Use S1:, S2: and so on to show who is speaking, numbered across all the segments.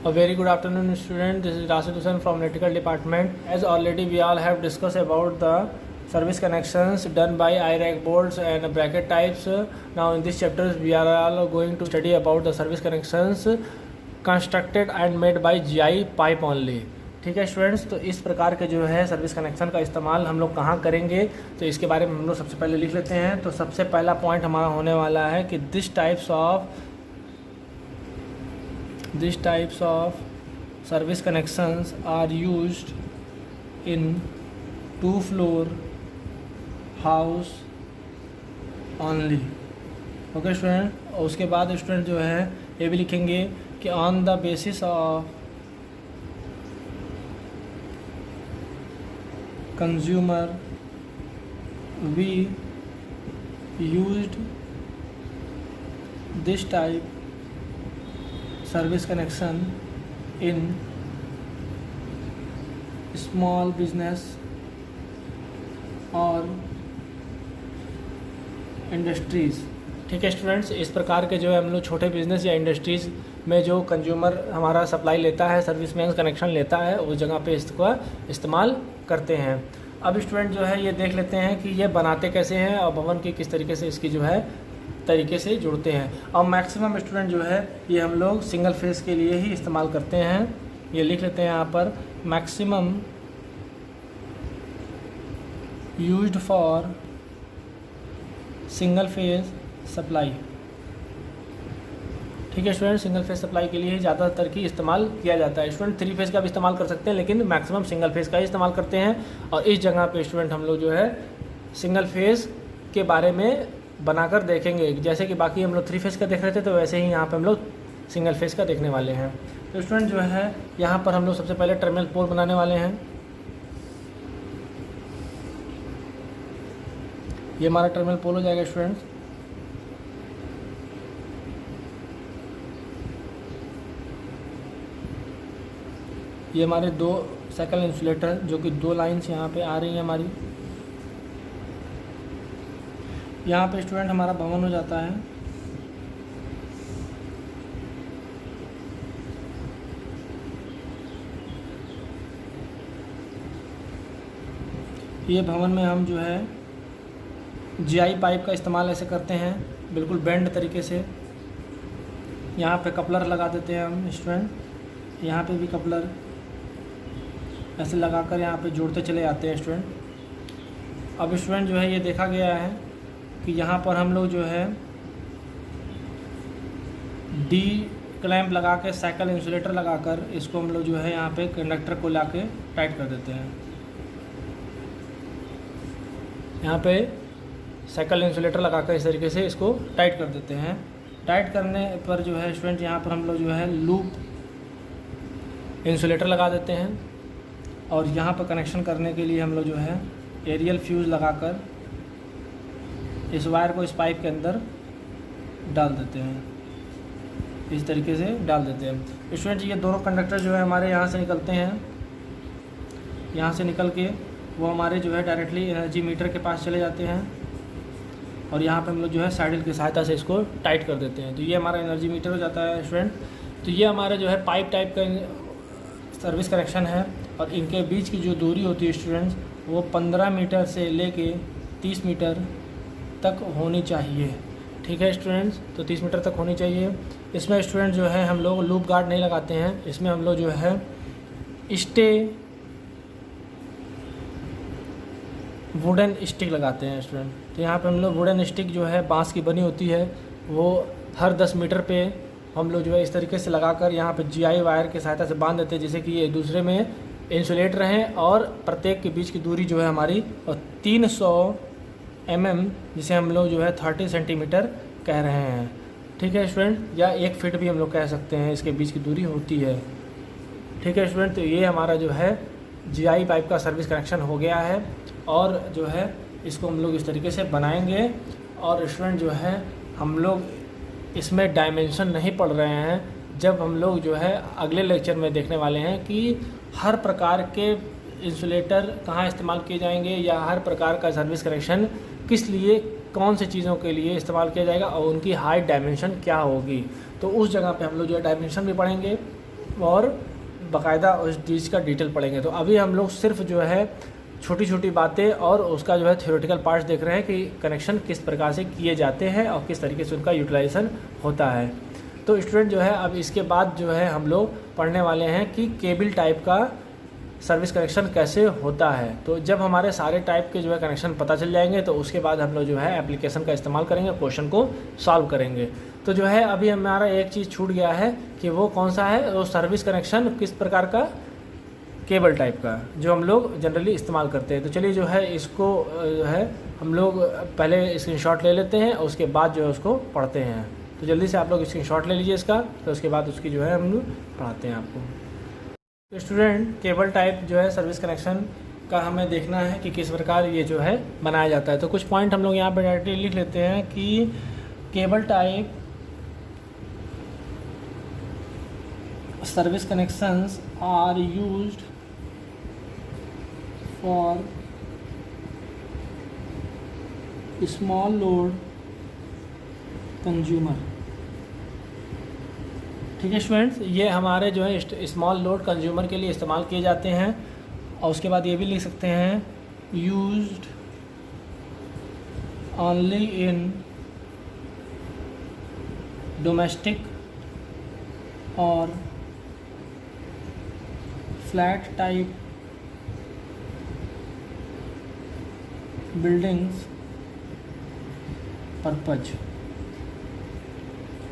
S1: A very good afternoon, student. This is Rasid Hussain from Electrical Department. As already we all have discussed about the service connections done by I-rack boards and bracket types. Now in this chapter we are all going to study about the service connections constructed and made by GI pipe only. ठीक है students, तो इस प्रकार के जो है service connection का इस्तेमाल हम लोग कहाँ करेंगे, तो इसके बारे में हम लोग सबसे पहले लिख लेते हैं। तो सबसे पहला पॉइंट हमारा होने वाला है कि this types of service connections are used in 2 floor house only. Okay student, और उसके बाद स्टूडेंट जो है ये भी लिखेंगे कि on the basis of consumer we used this type service connection in small business और इंडस्ट्रीज़। ठीक है स्टूडेंट्स, इस प्रकार के जो है हम लोग छोटे बिजनेस या इंडस्ट्रीज़ में जो कंज्यूमर हमारा सप्लाई लेता है, सर्विस मैन कनेक्शन लेता है, उस जगह पे इसका इस्तेमाल करते हैं। अब स्टूडेंट जो है ये देख लेते हैं कि ये बनाते कैसे हैं और भवन की किस तरीके से इसकी जो है तरीके से जुड़ते हैं। और मैक्सिमम स्टूडेंट जो है ये हम लोग सिंगल फेस के लिए ही इस्तेमाल करते हैं। ये लिख लेते हैं यहाँ पर, maximum used for single phase supply. ठीक है स्टूडेंट, सिंगल फेज सप्लाई के लिए ही ज़्यादातर की इस्तेमाल किया जाता है। स्टूडेंट 3 फेज का भी इस्तेमाल कर सकते हैं, लेकिन मैक्सिमम सिंगल फेज का ही इस्तेमाल करते हैं। और इस जगह पे स्टूडेंट हम लोग जो है सिंगल फेज के बारे में बनाकर देखेंगे। जैसे कि बाकी हम लोग 3 फेज का देख रहे थे, तो वैसे ही यहाँ पे हम लोग सिंगल फेज का देखने वाले हैं। तो स्टूडेंट जो है यहाँ पर हम लोग सबसे पहले टर्मिनल पोल बनाने वाले हैं। ये हमारा टर्मिनल पोल हो जाएगा स्टूडेंट्स। ये हमारे 2 साइकिल इंसुलेटर जो कि 2 लाइन्स यहाँ पे आ रही हैं हमारी। यहाँ पे स्टूडेंट हमारा भवन हो जाता है। ये भवन में हम जो है जीआई पाइप का इस्तेमाल ऐसे करते हैं, बिल्कुल बेंड तरीके से। यहाँ पे कपलर लगा देते हैं हम स्टूडेंट। यहाँ पे भी कपलर ऐसे लगाकर यहाँ पे जोड़ते चले जाते हैं स्टूडेंट। अब स्टूडेंट जो है ये देखा गया है कि यहाँ पर हम लोग जो है डी क्लैंप लगा के साइकिल इंसुलेटर लगाकर इसको हम लोग जो है यहाँ पे कंडक्टर को ला के टाइट कर देते हैं। यहाँ पे साइकिल इंसुलेटर लगाकर इस तरीके से इसको टाइट कर देते हैं। टाइट करने पर जो है स्टूडेंट यहाँ पर हम लोग जो है लूप इंसुलेटर लगा देते हैं। और यहाँ पर कनेक्शन करने के लिए हम लोग जो है एरियल फ्यूज़ लगाकर इस वायर को इस पाइप के अंदर डाल देते हैं। इस तरीके से डाल देते हैं स्टूडेंट। ये दोनों कंडक्टर जो है हमारे यहाँ से निकलते हैं। यहाँ से निकल के वो हमारे जो है डायरेक्टली एनर्जी मीटर के पास चले जाते हैं। और यहाँ पे हम लोग जो है सैडल की सहायता से इसको टाइट कर देते हैं। तो ये हमारा एनर्जी मीटर हो जाता है स्टूडेंट। तो ये हमारा जो है पाइप टाइप का सर्विस कनेक्शन है। और इनके बीच की जो दूरी होती है स्टूडेंट्स, वो 15 मीटर से लेके 30 मीटर तक होनी चाहिए। ठीक है स्टूडेंट्स, तो 30 मीटर तक होनी चाहिए। इसमें स्टूडेंट जो है हम लोग लूप गार्ड नहीं लगाते हैं। इसमें हम लोग जो है स्टे वुडन स्टिक लगाते हैं स्टूडेंट। तो यहाँ पे हम लोग वुडन स्टिक जो है बांस की बनी होती है, वो हर 10 मीटर पे हम लोग जो है इस तरीके से लगाकर यहाँ पे जीआई वायर की सहायता से बांध देते हैं, जिससे कि ये एक दूसरे में इंसुलेट रहें। और प्रत्येक के बीच की दूरी जो है हमारी 300 mm, जिसे हम लोग जो है 30 सेंटीमीटर कह रहे हैं। ठीक है स्टूडेंट, या 1 फीट भी हम लोग कह सकते हैं, इसके बीच की दूरी होती है। ठीक है स्टूडेंट, तो ये हमारा जो है जीआई पाइप का सर्विस कनेक्शन हो गया है। और जो है इसको हम लोग इस तरीके से बनाएंगे। और स्टूडेंट जो है हम लोग इसमें डायमेंशन नहीं पढ़ रहे हैं। जब हम लोग जो है अगले लेक्चर में देखने वाले हैं कि हर प्रकार के इंसुलेटर कहाँ इस्तेमाल किए जाएंगे, या हर प्रकार का सर्विस कनेक्शन किस लिए, कौन सी चीज़ों के लिए इस्तेमाल किया जाएगा और उनकी हाइट डायमेंशन क्या होगी। तो उस जगह पे हम लोग जो है डायमेंशन भी पढ़ेंगे और बाकायदा उस चीज़ का डिटेल पढ़ेंगे। तो अभी हम लोग सिर्फ जो है छोटी छोटी बातें और उसका जो है थ्योरेटिकल पार्ट्स देख रहे हैं कि कनेक्शन किस प्रकार से किए जाते हैं और किस तरीके से उनका यूटिलाइजेशन होता है। तो स्टूडेंट जो है अब इसके बाद जो है हम लोग पढ़ने वाले हैं कि केबल टाइप का सर्विस कनेक्शन कैसे होता है। तो जब हमारे सारे टाइप के जो है कनेक्शन पता चल जाएंगे तो उसके बाद हम लोग जो है एप्लीकेशन का इस्तेमाल करेंगे, क्वेश्चन को सॉल्व करेंगे। तो जो है अभी हमारा एक चीज़ छूट गया है कि वो कौन सा है, वो सर्विस कनेक्शन किस प्रकार का, केबल टाइप का, जो हम लोग जनरली इस्तेमाल करते हैं। तो चलिए जो है इसको जो है हम लोग पहले स्क्रीनशॉट ले लेते हैं और उसके बाद जो है उसको पढ़ते हैं। तो जल्दी से आप लोग स्क्रीनशॉट ले लीजिए इसका, तो उसके बाद उसकी जो है हम लोग पढ़ाते हैं आपको। तो स्टूडेंट केबल टाइप जो है सर्विस कनेक्शन का हमें देखना है कि किस प्रकार ये जो है बनाया जाता है। तो कुछ पॉइंट हम लोग यहाँ पर डायरेक्टली लिख लेते हैं कि cable type service connections are used for small load consumer. ठीक है स्टूडेंट्स, ये हमारे जो है स्मॉल लोड कंज्यूमर के लिए इस्तेमाल किए जाते हैं। और उसके बाद ये भी लिख सकते हैं यूज्ड ओनली इन डोमेस्टिक और फ्लैट टाइप बिल्डिंग्स पर्पज।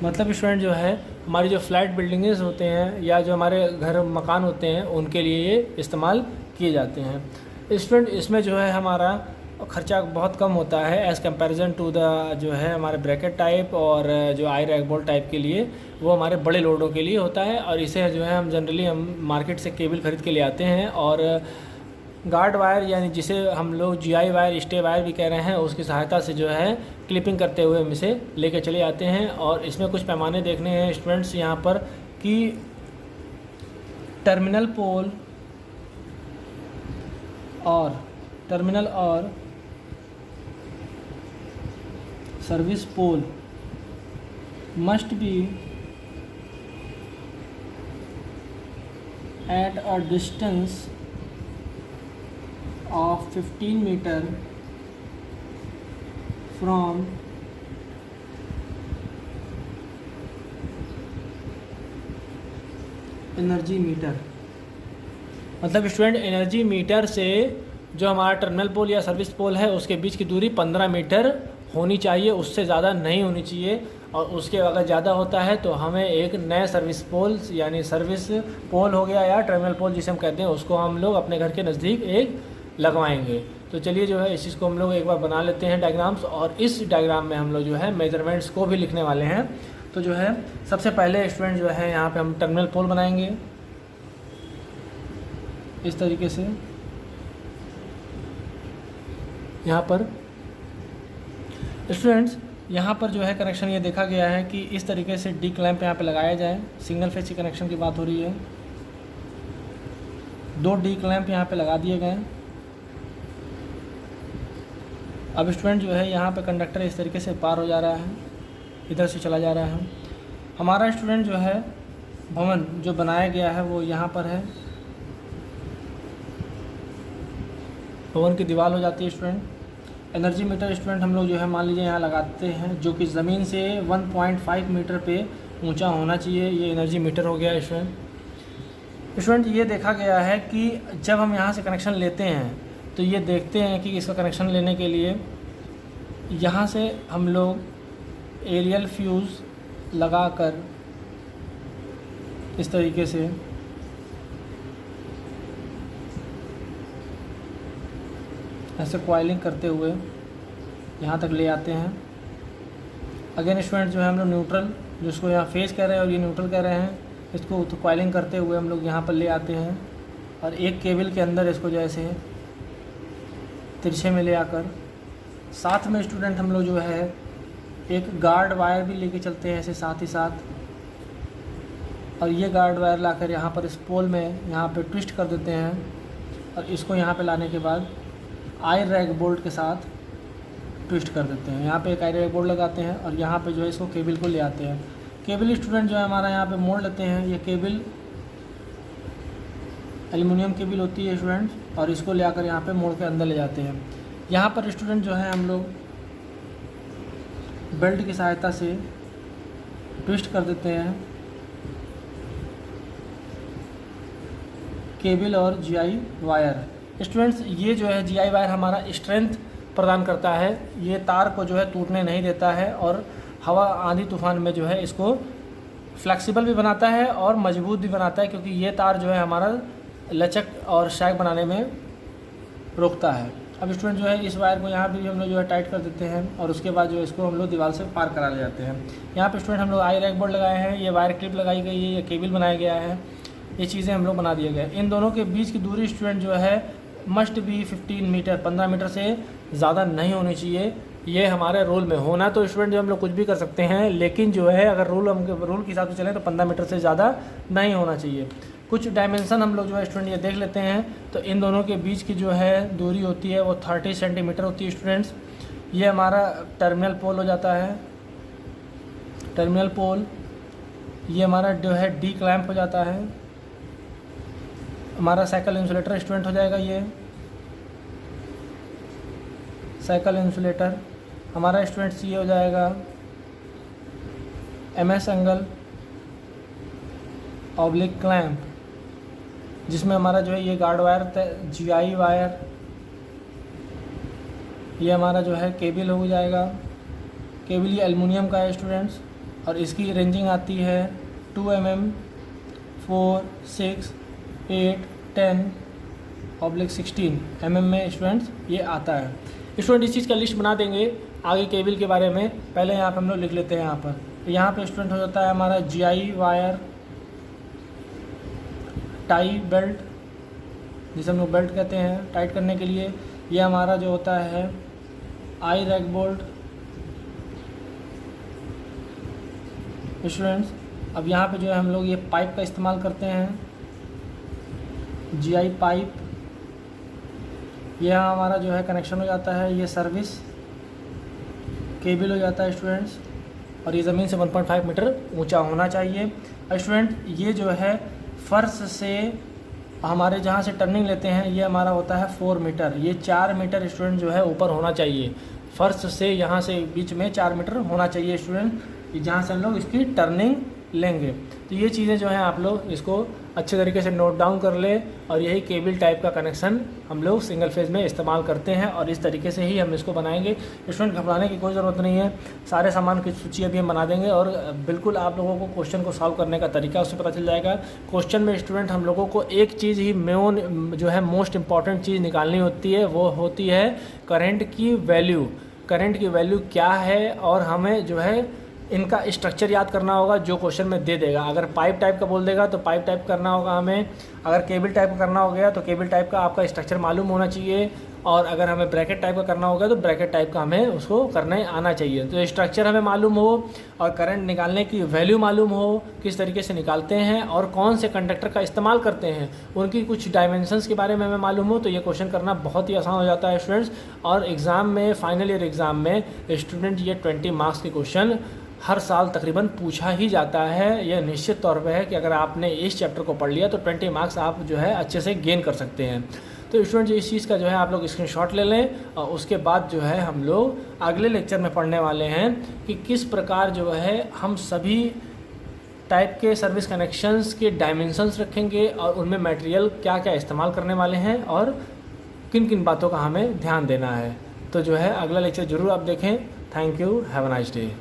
S1: मतलब स्टूडेंट जो है हमारी जो फ्लैट बिल्डिंग्स होते हैं या जो हमारे घर मकान होते हैं उनके लिए ये इस्तेमाल किए जाते हैं। स्टूडेंट इसमें जो है हमारा खर्चा बहुत कम होता है एज़ कंपैरिजन टू द जो है हमारे ब्रैकेट टाइप और जो आई रैक बोल्ट टाइप के लिए, वो हमारे बड़े लोडों के लिए होता है। और इसे जो है हम जनरली मार्केट से केबल खरीद के ले आते हैं और गार्ड वायर यानी जिसे हम लोग जीआई वायर, स्टे वायर भी कह रहे हैं, उसकी सहायता से जो है क्लिपिंग करते हुए हम इसे लेके चले आते हैं। और इसमें कुछ पैमाने देखने हैं स्टूडेंट्स यहाँ पर कि टर्मिनल और service pole must be at a distance of 15 meter from energy meter. मतलब स्टूडेंट एनर्जी मीटर से जो हमारा टर्मिनल पोल या सर्विस पोल है उसके बीच की दूरी 15 मीटर होनी चाहिए, उससे ज़्यादा नहीं होनी चाहिए। और उसके अगर ज़्यादा होता है तो हमें एक नए सर्विस पोल यानी सर्विस पोल हो गया या टर्मिनल पोल जिसे हम कहते हैं, उसको हम लोग अपने घर के नज़दीक एक लगवाएंगे। तो चलिए जो है इस चीज़ को हम लोग एक बार बना लेते हैं डायग्राम्स, और इस डायग्राम में हम लोग जो है मेजरमेंट्स को भी लिखने वाले हैं। तो जो है सबसे पहले स्टूडेंट जो है यहाँ पे हम टर्मिनल पोल बनाएंगे इस तरीके से। यहाँ पर स्टूडेंट्स यहाँ पर जो है कनेक्शन ये देखा गया है कि इस तरीके से डी क्लैंप यहाँ पे लगाया जाए। सिंगल फेज की कनेक्शन की बात हो रही है। 2 डी क्लैंप यहाँ पे लगा दिए गए। अब स्टूडेंट जो है यहाँ पे कंडक्टर इस तरीके से पार हो जा रहा है, इधर से चला जा रहा है। हमारा स्टूडेंट जो है भवन जो बनाया गया है वो यहाँ पर है, भवन की दीवार हो जाती है स्टूडेंट। एनर्जी मीटर स्टूडेंट हम लोग जो है मान लीजिए यहाँ लगाते हैं, जो कि ज़मीन से 1.5 मीटर पे ऊंचा होना चाहिए। ये एनर्जी मीटर हो गया स्टूडेंट। ये देखा गया है कि जब हम यहाँ से कनेक्शन लेते हैं तो ये देखते हैं कि इसका कनेक्शन लेने के लिए यहाँ से हम लोग एरियल फ्यूज़ लगाकर इस तरीके से ऐसे कॉइलिंग करते हुए यहाँ तक ले आते हैं। अगेन स्टूडेंट जो है हम लोग न्यूट्रल, जिसको यहाँ फेस कह रहे हैं और ये न्यूट्रल कह रहे हैं, इसको तो कॉइलिंग करते हुए हम लोग यहाँ पर ले आते हैं और एक केबल के अंदर इसको जैसे तिरछे में ले आकर साथ में स्टूडेंट हम लोग जो है एक गार्ड वायर भी लेके चलते हैं ऐसे साथ ही साथ। और ये गार्ड वायर लाकर यहाँ पर इस पोल में यहाँ पे ट्विस्ट कर देते हैं और इसको यहाँ पे लाने के बाद आई रैक बोल्ट के साथ ट्विस्ट कर देते हैं। यहाँ पे एक आई रैक बोल्ट लगाते हैं और यहाँ पे जो है इसको केबल को ले आते हैं। केबल स्टूडेंट जो है हमारा यहाँ पे मोड़ लेते हैं। ये केबल एल्युमिनियम केबल होती है स्टूडेंट्स, और इसको ले आकर यहाँ पे मोड़ के अंदर ले जाते हैं। यहाँ पर स्टूडेंट जो है हम लोग बेल्ट की सहायता से ट्विस्ट कर देते हैं केबल और जीआई वायर। स्टूडेंट्स ये जो है जीआई वायर हमारा स्ट्रेंथ प्रदान करता है, ये तार को जो है टूटने नहीं देता है और हवा आंधी तूफान में जो है इसको फ्लेक्सिबल भी बनाता है और मजबूत भी बनाता है, क्योंकि ये तार जो है हमारा लचक और शैक बनाने में रोकता है। अब स्टूडेंट जो है इस वायर को यहाँ भी हम लोग जो है टाइट कर देते हैं और उसके बाद जो है इसको हम लोग दीवार से पार करा ले जाते हैं। यहाँ पे स्टूडेंट हम लोग आई रैक बोर्ड लगाए हैं, ये वायर क्लिप लगाई गई है, ये केबल बनाया गया है, ये चीज़ें हम लोग बना दिए गए। इन दोनों के बीच की दूरी स्टूडेंट जो है मस्ट बी 15 मीटर, 15 मीटर से ज़्यादा नहीं होनी चाहिए। ये हमारे रूल में होना तो स्टूडेंट जो हम लोग कुछ भी कर सकते हैं, लेकिन जो है अगर रूल के हिसाब से चलें तो 15 मीटर से ज़्यादा नहीं होना चाहिए। कुछ डायमेंशन हम लोग जो है स्टूडेंट ये देख लेते हैं। तो इन दोनों के बीच की जो है दूरी होती है वो 30 सेंटीमीटर होती है स्टूडेंट्स। ये हमारा टर्मिनल पोल हो जाता है, टर्मिनल पोल। ये हमारा जो है डी क्लैंप हो जाता है, हमारा साइकिल इंसुलेटर स्टूडेंट हो जाएगा। ये साइकिल इंसुलेटर हमारा स्टूडेंट्स ये हो जाएगा MS एंगल ऑब्लिक क्लैंप, जिसमें हमारा जो है ये गार्ड वायर, GI वायर, ये हमारा जो है केबल हो जाएगा। केबल ये एल्युमिनियम का है स्टूडेंट्स, और इसकी रेंजिंग आती है 2 mm, 4, 6, 8, 10 ऑब्लिक 16 mm में स्टूडेंट्स ये आता है। स्टूडेंट इस चीज़ का लिस्ट बना देंगे आगे केबल के बारे में, पहले यहाँ पर हम लोग लिख लेते हैं। यहाँ पर स्टूडेंट हो जाता है हमारा GI वायर, टाई बेल्ट, जिसे हम लोग बेल्ट कहते हैं टाइट करने के लिए। ये हमारा जो होता है आई रैक बोल्ट स्टूडेंट्स। अब यहाँ पे जो है हम लोग ये पाइप का इस्तेमाल करते हैं, GI पाइप। यह हमारा जो है कनेक्शन हो जाता है, ये सर्विस केबल हो जाता है स्टूडेंट्स, और ये ज़मीन से 1.5 मीटर ऊंचा होना चाहिए। स्टूडेंट ये जो है फर्श से हमारे जहाँ से टर्निंग लेते हैं ये हमारा होता है 4 मीटर, ये 4 मीटर स्टूडेंट जो है ऊपर होना चाहिए। फर्श से यहाँ से बीच में 4 मीटर होना चाहिए स्टूडेंट, जहाँ से हम लोग इसकी टर्निंग लेंगे। तो ये चीज़ें जो हैं आप लोग इसको अच्छे तरीके से नोट डाउन कर ले, और यही केबल टाइप का कनेक्शन हम लोग सिंगल फेज में इस्तेमाल करते हैं, और इस तरीके से ही हम इसको बनाएंगे। स्टूडेंट घबराने की कोई ज़रूरत नहीं है, सारे सामान की सूची अभी हम बना देंगे, और बिल्कुल आप लोगों को क्वेश्चन को सॉल्व करने का तरीका उससे पता चल जाएगा। क्वेश्चन में स्टूडेंट हम लोगों को एक चीज़ ही जो है मोस्ट इम्पॉर्टेंट चीज़ निकालनी होती है, वो होती है करंट की वैल्यू। करंट की वैल्यू क्या है, और हमें जो है इनका स्ट्रक्चर याद करना होगा जो क्वेश्चन में दे देगा। अगर पाइप टाइप का बोल देगा तो पाइप टाइप करना होगा हमें, अगर केबल टाइप का करना हो गया तो केबल टाइप का आपका स्ट्रक्चर मालूम होना चाहिए, और अगर हमें ब्रैकेट टाइप का करना होगा तो ब्रैकेट टाइप का हमें उसको करने आना चाहिए। तो स्ट्रक्चर हमें मालूम हो, और करंट निकालने की वैल्यू मालूम हो, किस तरीके से निकालते हैं और कौन से कंडक्टर का इस्तेमाल करते हैं, उनकी कुछ डायमेंशंस के बारे में हमें मालूम हो, तो ये क्वेश्चन करना बहुत ही आसान हो जाता है स्टूडेंट्स। और एग्ज़ाम में, फाइनल ईयर एग्ज़ाम में स्टूडेंट ये 20 मार्क्स के क्वेश्चन हर साल तकरीबन पूछा ही जाता है। यह निश्चित तौर पे है कि अगर आपने इस चैप्टर को पढ़ लिया तो 20 मार्क्स आप जो है अच्छे से गेन कर सकते हैं। तो स्टूडेंट इस चीज़ का जो है आप लोग स्क्रीनशॉट ले लें, और उसके बाद जो है हम लोग अगले लेक्चर में पढ़ने वाले हैं कि किस प्रकार जो है हम सभी टाइप के सर्विस कनेक्शंस के डायमेंशंस रखेंगे, और उनमें मटेरियल क्या क्या इस्तेमाल करने वाले हैं, और किन किन बातों का हमें ध्यान देना है। तो जो है अगला लेक्चर ज़रूर आप देखें। Thank you, have a nice day.